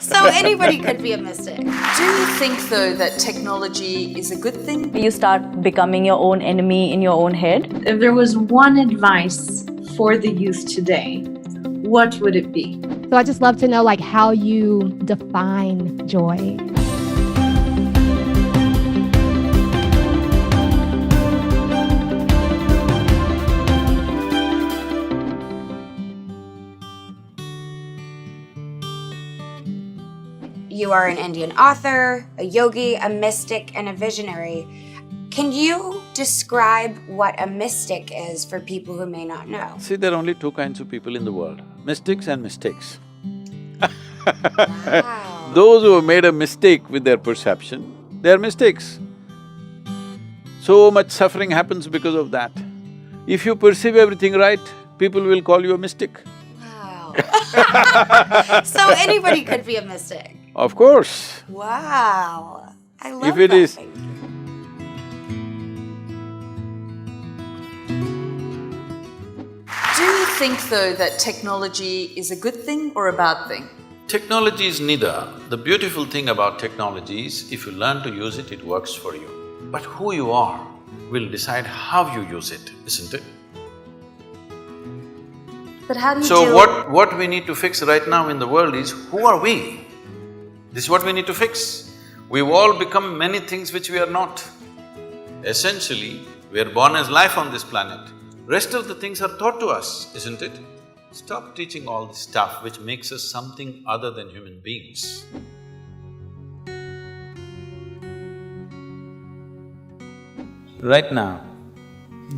So anybody could be a mystic. Do you think, though, that technology is a good thing? You start becoming your own enemy in your own head. If there was one advice for the youth today, what would it be? So I just love to know like how you define joy. You are an Indian author, a yogi, a mystic, and a visionary. Can you describe what a mystic is for people who may not know? See, there are only two kinds of people in the world, mystics and mistakes. Wow. Those who have made a mistake with their perception, they are mistakes. So much suffering happens because of that. If you perceive everything right, people will call you a mystic. Wow. So anybody could be a mystic. Of course. Wow. I love If it that. is- Thank you. Do you think, though, that technology is a good thing or a bad thing? Technology is neither. The beautiful thing about technology is, if you learn to use it, it works for you. But who you are will decide how you use it, isn't it? But how do you So deal… what we need to fix right now in the world is, who are we? This is what we need to fix. We've all become many things which we are not. Essentially, we are born as life on this planet. Rest of the things are taught to us, isn't it? Stop teaching all this stuff which makes us something other than human beings. Right now,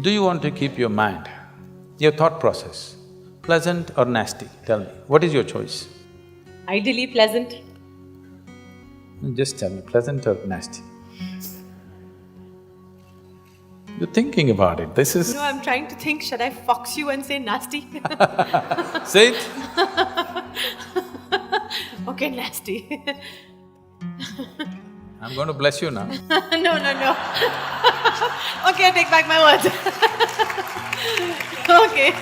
do you want to keep your mind, your thought process, pleasant or nasty? Tell me, what is your choice? Ideally pleasant. Just tell me, pleasant or nasty? You're thinking about it, this is… No, I'm trying to think, should I fox you and say nasty? Say it. Okay, nasty. I'm going to bless you now. No. Okay, I take back my words. Okay.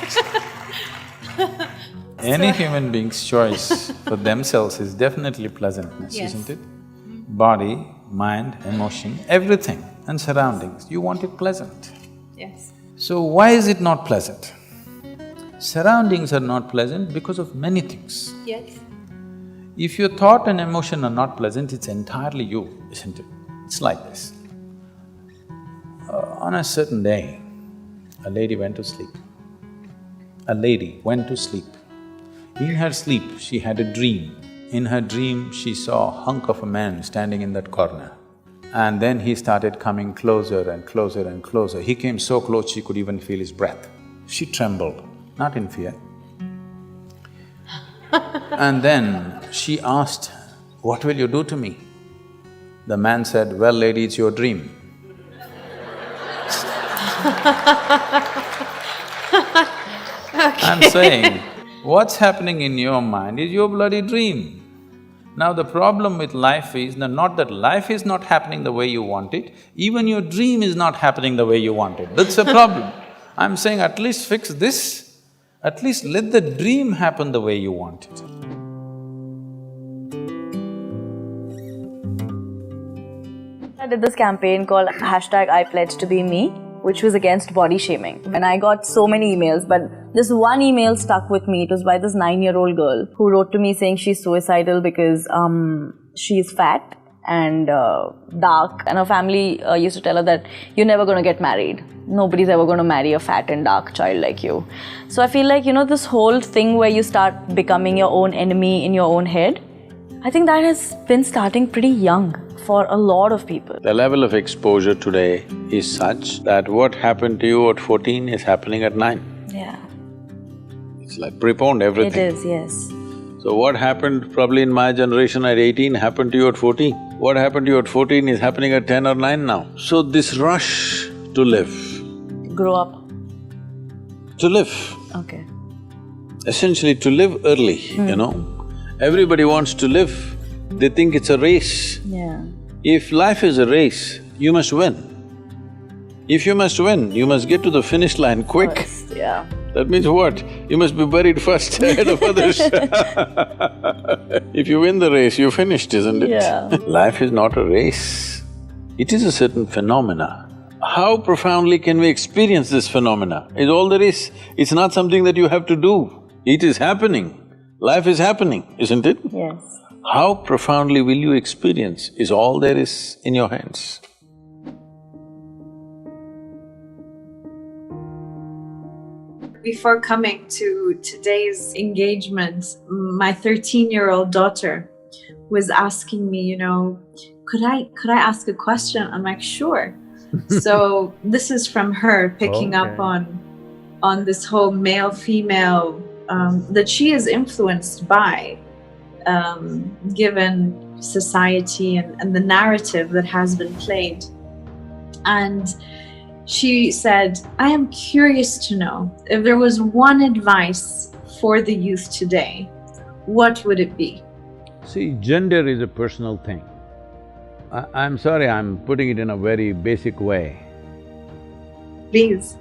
Any human being's choice for themselves is definitely pleasantness, Yes. isn't it? Body, mind, emotion, everything and surroundings, you want it pleasant. Yes. So why is it not pleasant? Surroundings are not pleasant because of many things. Yes. If your thought and emotion are not pleasant, it's entirely you, isn't it? It's like this. On a certain day, a lady went to sleep. A lady went to sleep. In her sleep, she had a dream. In her dream, she saw a hunk of a man standing in that corner. And then he started coming closer and closer and closer. He came so close she could even feel his breath. She trembled, not in fear. And then she asked, "What will you do to me?" The man said, "Well, lady, it's your dream." I'm saying, what's happening in your mind is your bloody dream. Now the problem with life is, not that life is not happening the way you want it, even your dream is not happening the way you want it. That's a problem. I'm saying at least fix this, at least let the dream happen the way you want it. I did this campaign called #IPledgeToBeMe, which was against body shaming. And I got so many emails, but this one email stuck with me. It was by this 9-year-old girl who wrote to me saying she's suicidal because she's fat and dark, and her family used to tell her that you're never going to get married. Nobody's ever going to marry a fat and dark child like you. So I feel like, this whole thing where you start becoming your own enemy in your own head, I think that has been starting pretty young for a lot of people. The level of exposure today is such that what happened to you at 14 is happening at 9. Yeah. It's like preponed everything. It is, yes. So what happened probably in my generation at 18 happened to you at 14. What happened to you at 14 is happening at 10 or 9 now. So this rush to live… Grow up. To live, Okay. essentially to live early, you know. Everybody wants to live, they think it's a race. Yeah. If life is a race, you must win. If you must win, you must get to the finish line quick. First, yeah. That means what? You must be buried first ahead of others. If you win the race, you're finished, isn't it? Yeah. Life is not a race. It is a certain phenomena. How profoundly can we experience this phenomena is all there is. It's not something that you have to do. It is happening. Life is happening, isn't it? Yes. How profoundly will you experience is all there is in your hands. Before coming to today's engagement, my 13-year-old daughter was asking me, could I ask a question? I'm like, sure. So this is from her picking up on this whole male-female that she is influenced by, given society and the narrative that has been played. And she said, I am curious to know if there was one advice for the youth today, what would it be? See, gender is a personal thing. I'm sorry, I'm putting it in a very basic way. Please.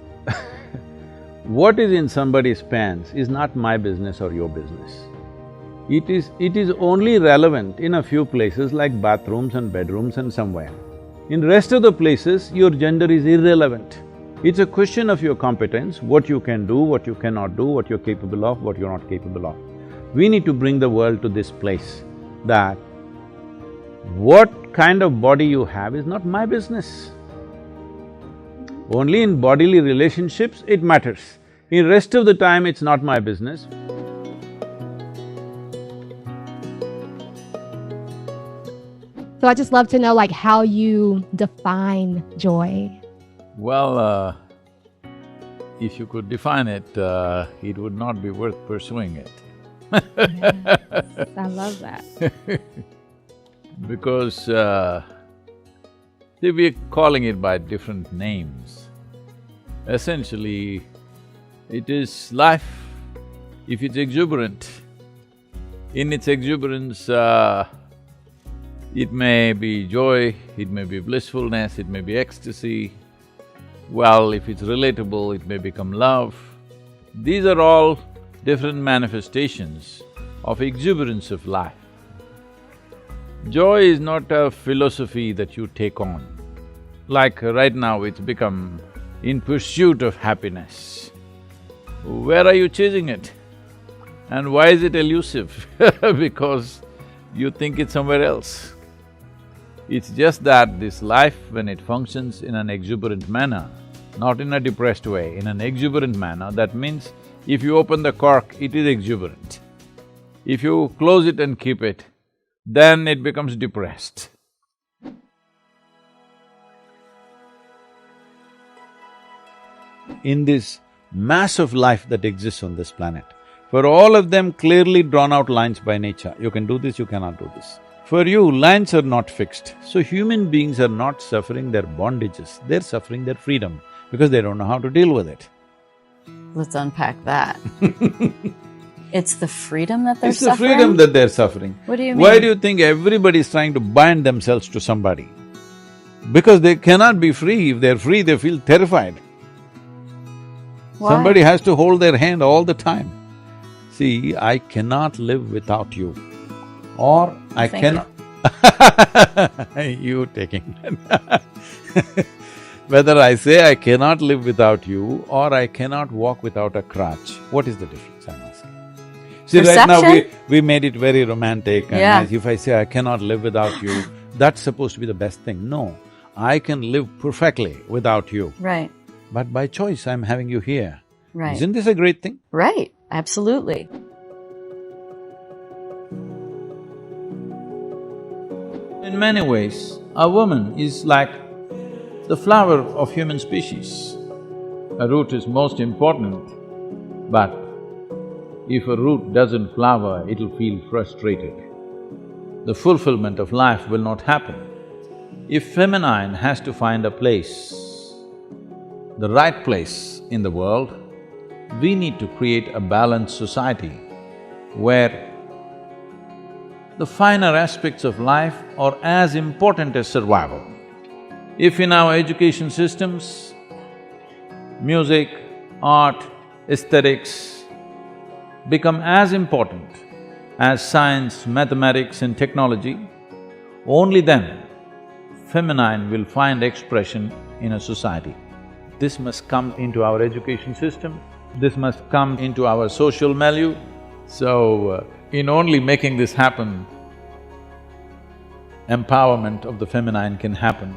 What is in somebody's pants is not my business or your business. It is only relevant in a few places like bathrooms and bedrooms and somewhere. In rest of the places, your gender is irrelevant. It's a question of your competence, what you can do, what you cannot do, what you're capable of, what you're not capable of. We need to bring the world to this place that what kind of body you have is not my business. Only in bodily relationships it matters. In rest of the time, it's not my business. So I just love to know, like, how you define joy. Well, if you could define it, it would not be worth pursuing it. Yes, I love that. Because, see, we're calling it by different names. Essentially, it is life. If it's exuberant, in its exuberance, it may be joy, it may be blissfulness, it may be ecstasy. Well, if it's relatable, it may become love. These are all different manifestations of exuberance of life. Joy is not a philosophy that you take on. Like right now, it's become in pursuit of happiness. Where are you chasing it? And why is it elusive? Because you think it's somewhere else. It's just that this life, when it functions in an exuberant manner, not in a depressed way, in an exuberant manner, that means if you open the cork, it is exuberant. If you close it and keep it, then it becomes depressed. In this mass of life that exists on this planet, for all of them clearly drawn out lines by nature, you can do this, you cannot do this. For you, lines are not fixed, so human beings are not suffering their bondages, they're suffering their freedom because they don't know how to deal with it. Let's unpack that. It's the freedom that they're It's the suffering? freedom that they're suffering. What do you mean? Why do you think everybody's trying to bind themselves to somebody? Because they cannot be free. If they're free, they feel terrified. Why? Somebody has to hold their hand all the time. See, I cannot live without you, or I Thank cannot… You taking that. Whether I say I cannot live without you or I cannot walk without a crutch, what is the difference, I'm asking? See, right now we made it very romantic and Yeah. nice. If I say I cannot live without you, that's supposed to be the best thing. No, I can live perfectly without you, Right, but by choice I'm having you here. right. Isn't this a great thing? Right, absolutely. In many ways, a woman is like the flower of human species. A root is most important, but if a root doesn't flower, it'll feel frustrated. The fulfillment of life will not happen. If feminine has to find a place, the right place in the world, we need to create a balanced society where the finer aspects of life are as important as survival. If in our education systems, music, art, aesthetics become as important as science, mathematics and technology, only then feminine will find expression in a society. This must come into our education system, this must come into our social milieu. So, in only making this happen, empowerment of the feminine can happen.